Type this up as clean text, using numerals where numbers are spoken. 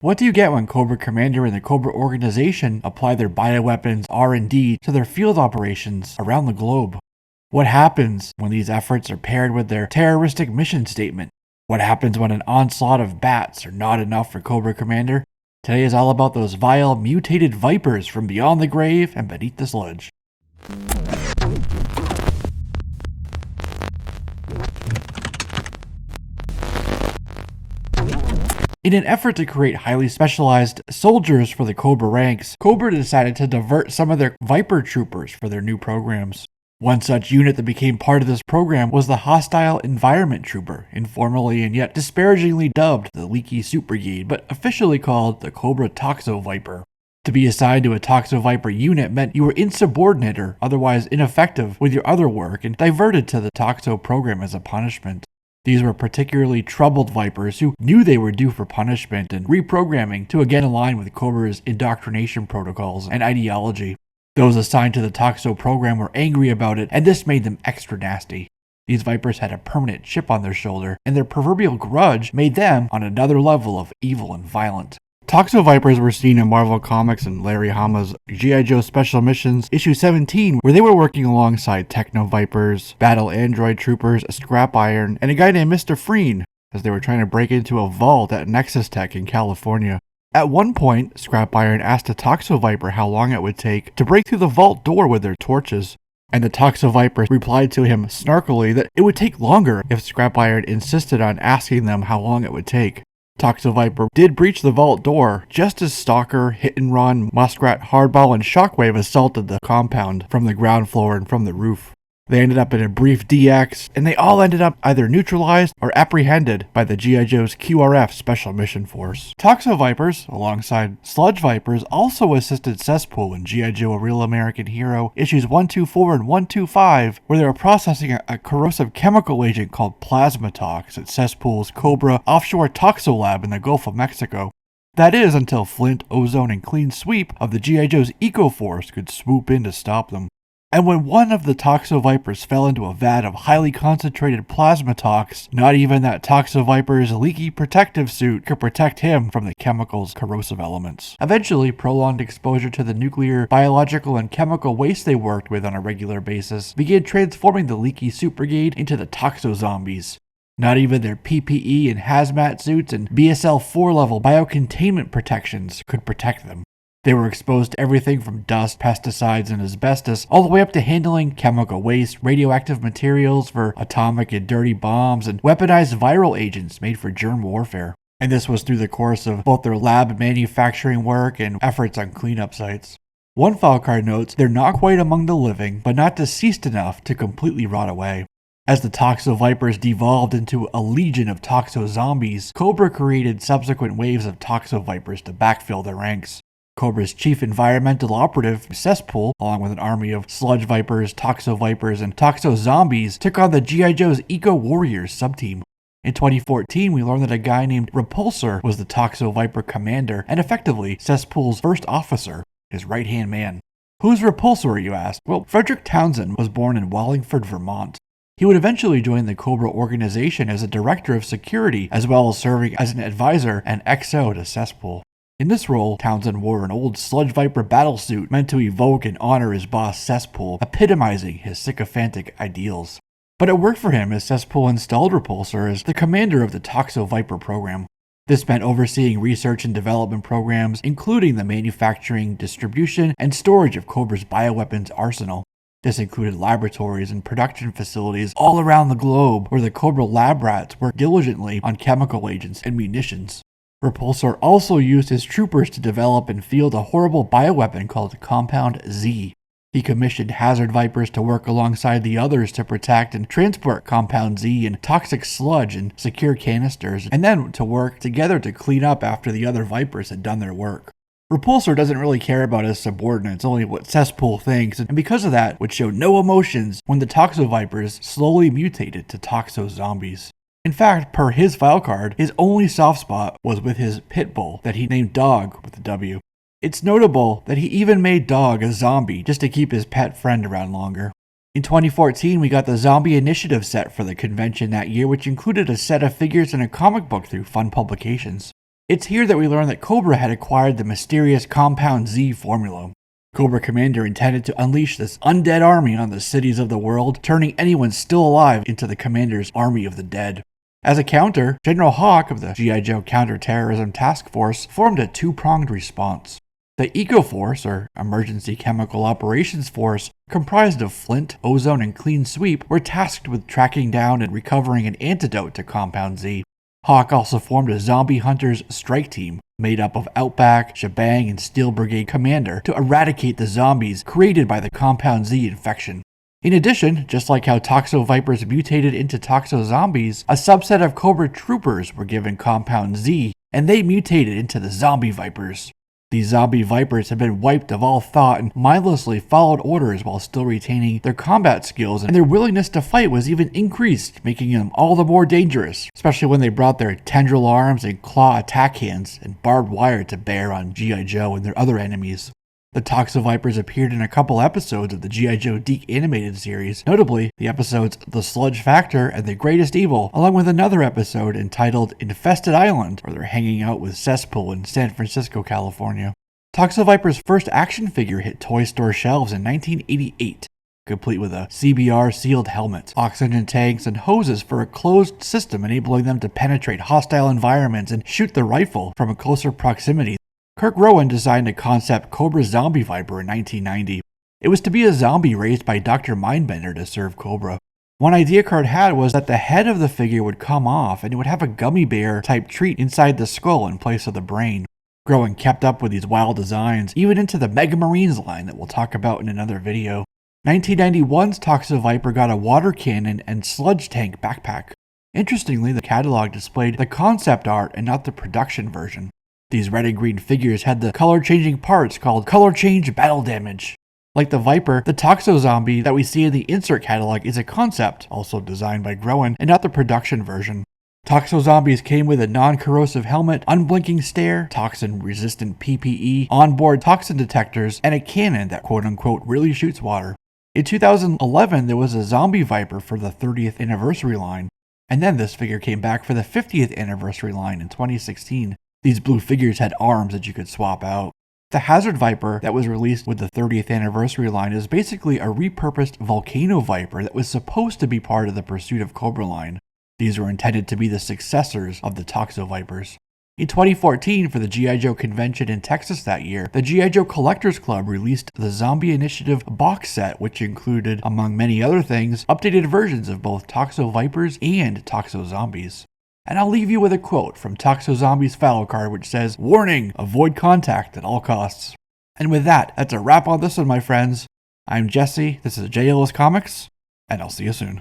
What do you get when Cobra Commander and the Cobra organization apply their bioweapons R&D to their field operations around the globe? What happens when these efforts are paired with their terroristic mission statement? What happens when an onslaught of bats are not enough for Cobra Commander? Today is all about those vile, mutated vipers from beyond the grave and beneath the sludge. In an effort to create highly specialized soldiers for the Cobra ranks, Cobra decided to divert some of their Viper troopers for their new programs. One such unit that became part of this program was the Hostile Environment Trooper, informally and yet disparagingly dubbed the Leaky Soup Brigade, but officially called the Cobra TOXO-VIPER. To be assigned to a TOXO-VIPER unit meant you were insubordinate or otherwise ineffective with your other work and diverted to the TOXO program as a punishment. These were particularly troubled Vipers who knew they were due for punishment and reprogramming to again align with Cobra's indoctrination protocols and ideology. Those assigned to the TOXO program were angry about it, and this made them extra nasty. These Vipers had a permanent chip on their shoulder, and their proverbial grudge made them on another level of evil and violent. TOXO Vipers were seen in Marvel Comics and Larry Hama's G.I. Joe Special Missions issue 17, where they were working alongside Techno Vipers, Battle Android Troopers, Scrap Iron, and a guy named Mr. Freen, as they were trying to break into a vault at Nexus Tech in California. At one point, Scrap Iron asked a TOXO Viper how long it would take to break through the vault door with their torches, and the TOXO Viper replied to him snarkily that it would take longer if Scrap Iron insisted on asking them how long it would take. TOXO Viper did breach the vault door just as Stalker, Hit and Run, Muskrat, Hardball, and Shockwave assaulted the compound from the ground floor and from the roof. They ended up in a brief DX, and they all ended up either neutralized or apprehended by the G.I. Joe's QRF Special Mission Force. TOXO Vipers, alongside Sludge Vipers, also assisted Cesspool in G.I. Joe A Real American Hero issues 124 and 125, where they were processing a corrosive chemical agent called Plasmatox at Cesspool's Cobra offshore Toxo lab in the Gulf of Mexico. That is, until Flint, Ozone, and Clean Sweep of the G.I. Joe's Eco Force could swoop in to stop them. And when one of the TOXO Vipers fell into a vat of highly concentrated Plasmatox, not even that TOXO Viper's leaky protective suit could protect him from the chemical's corrosive elements. Eventually, prolonged exposure to the nuclear, biological, and chemical waste they worked with on a regular basis began transforming the Leaky Soup Brigade into the Toxo-Zombies. Not even their PPE and hazmat suits and BSL 4-level biocontainment protections could protect them. They were exposed to everything from dust, pesticides, and asbestos, all the way up to handling chemical waste, radioactive materials for atomic and dirty bombs, and weaponized viral agents made for germ warfare. And this was through the course of both their lab manufacturing work and efforts on cleanup sites. One file card notes they're not quite among the living, but not deceased enough to completely rot away. As the TOXO Vipers devolved into a legion of Toxo-Zombies, Cobra created subsequent waves of TOXO Vipers to backfill their ranks. Cobra's chief environmental operative, Cesspool, along with an army of Sludge Vipers, TOXO Vipers, and Toxo-Zombies, took on the G.I. Joe's Eco Warriors subteam. In 2014, we learned that a guy named REPULSOR was the TOXO Viper commander and effectively Cesspool's first officer, his right-hand man. Who's REPULSOR, you ask? Well, Frederick Townsend was born in Wallingford, Vermont. He would eventually join the Cobra organization as a director of security, as well as serving as an advisor and XO to Cesspool. In this role, Townsend wore an old Sludge Viper battlesuit meant to evoke and honor his boss Cesspool, epitomizing his sycophantic ideals. But it worked for him as Cesspool installed REPULSOR as the commander of the TOXO Viper program. This meant overseeing research and development programs, including the manufacturing, distribution, and storage of Cobra's bioweapons arsenal. This included laboratories and production facilities all around the globe where the Cobra lab rats worked diligently on chemical agents and munitions. REPULSOR also used his troopers to develop and field a horrible bioweapon called Compound Z. He commissioned Hazard Vipers to work alongside the others to protect and transport Compound Z in toxic sludge and secure canisters, and then to work together to clean up after the other Vipers had done their work. REPULSOR doesn't really care about his subordinates, only what Cesspool thinks, and because of that would show no emotions when the TOXO Vipers slowly mutated to Toxo-Zombies. In fact, per his file card, his only soft spot was with his pit bull that he named Dog with a W. It's notable that he even made Dog a zombie just to keep his pet friend around longer. In 2014, we got the Zombie Initiative set for the convention that year, which included a set of figures and a comic book through Fun Publications. It's here that we learn that Cobra had acquired the mysterious Compound Z formula. Cobra Commander intended to unleash this undead army on the cities of the world, turning anyone still alive into the Commander's army of the dead. As a counter, General Hawk of the G.I. Joe Counterterrorism Task Force formed a two-pronged response. The Eco Force, or Emergency Chemical Operations Force, comprised of Flint, Ozone, and Clean Sweep, were tasked with tracking down and recovering an antidote to Compound Z. Hawk also formed a Zombie Hunters Strike Team, made up of Outback, Shebang, and Steel Brigade Commander, to eradicate the zombies created by the Compound Z infection. In addition, just like how Toxo-Vipers mutated into Toxo-Zombies, a subset of Cobra Troopers were given Compound Z, and they mutated into the Zombie Vipers. These Zombie Vipers had been wiped of all thought and mindlessly followed orders while still retaining their combat skills, and their willingness to fight was even increased, making them all the more dangerous, especially when they brought their tendril arms and claw attack hands and barbed wire to bear on G.I. Joe and their other enemies. The Toxo-Vipers appeared in a couple episodes of the G.I. Joe Deke animated series, notably the episodes The Sludge Factor and The Greatest Evil, along with another episode entitled Infested Island, where they're hanging out with Cesspool in San Francisco, California. Toxo-Viper's first action figure hit toy store shelves in 1988, complete with a CBR sealed helmet, oxygen tanks, and hoses for a closed system enabling them to penetrate hostile environments and shoot the rifle from a closer proximity. Kirk Rowan designed a concept Cobra Zombie Viper in 1990. It was to be a zombie raised by Dr. Mindbender to serve Cobra. One idea Kirk had was that the head of the figure would come off and it would have a gummy bear type treat inside the skull in place of the brain. Rowan kept up with these wild designs, even into the Mega Marines line that we'll talk about in another video. 1991's Toxo Viper got a water cannon and sludge tank backpack. Interestingly, the catalog displayed the concept art and not the production version. These red and green figures had the color-changing parts called color change battle damage. Like the Viper, the Toxo-Zombie that we see in the insert catalog is a concept, also designed by Groen, and not the production version. Toxo-Zombies came with a non-corrosive helmet, unblinking stare, toxin-resistant PPE, onboard toxin detectors, and a cannon that quote-unquote really shoots water. In 2011, there was a Zombie Viper for the 30th anniversary line, and then this figure came back for the 50th anniversary line in 2016. These blue figures had arms that you could swap out. The Hazard Viper that was released with the 30th anniversary line is basically a repurposed Volcano Viper that was supposed to be part of the Pursuit of Cobra line. These were intended to be the successors of the Toxo-Vipers. In 2014, for the G.I. Joe convention in Texas that year, the G.I. Joe Collectors Club released the Zombie Initiative box set, which included, among many other things, updated versions of both Toxo-Vipers and Toxo-Zombies. And I'll leave you with a quote from Toxo-Zombies Fallow Card which says, "Warning, avoid contact at all costs." And with that, that's a wrap on this one, my friends. I'm Jesse, this is JLS Comics, and I'll see you soon.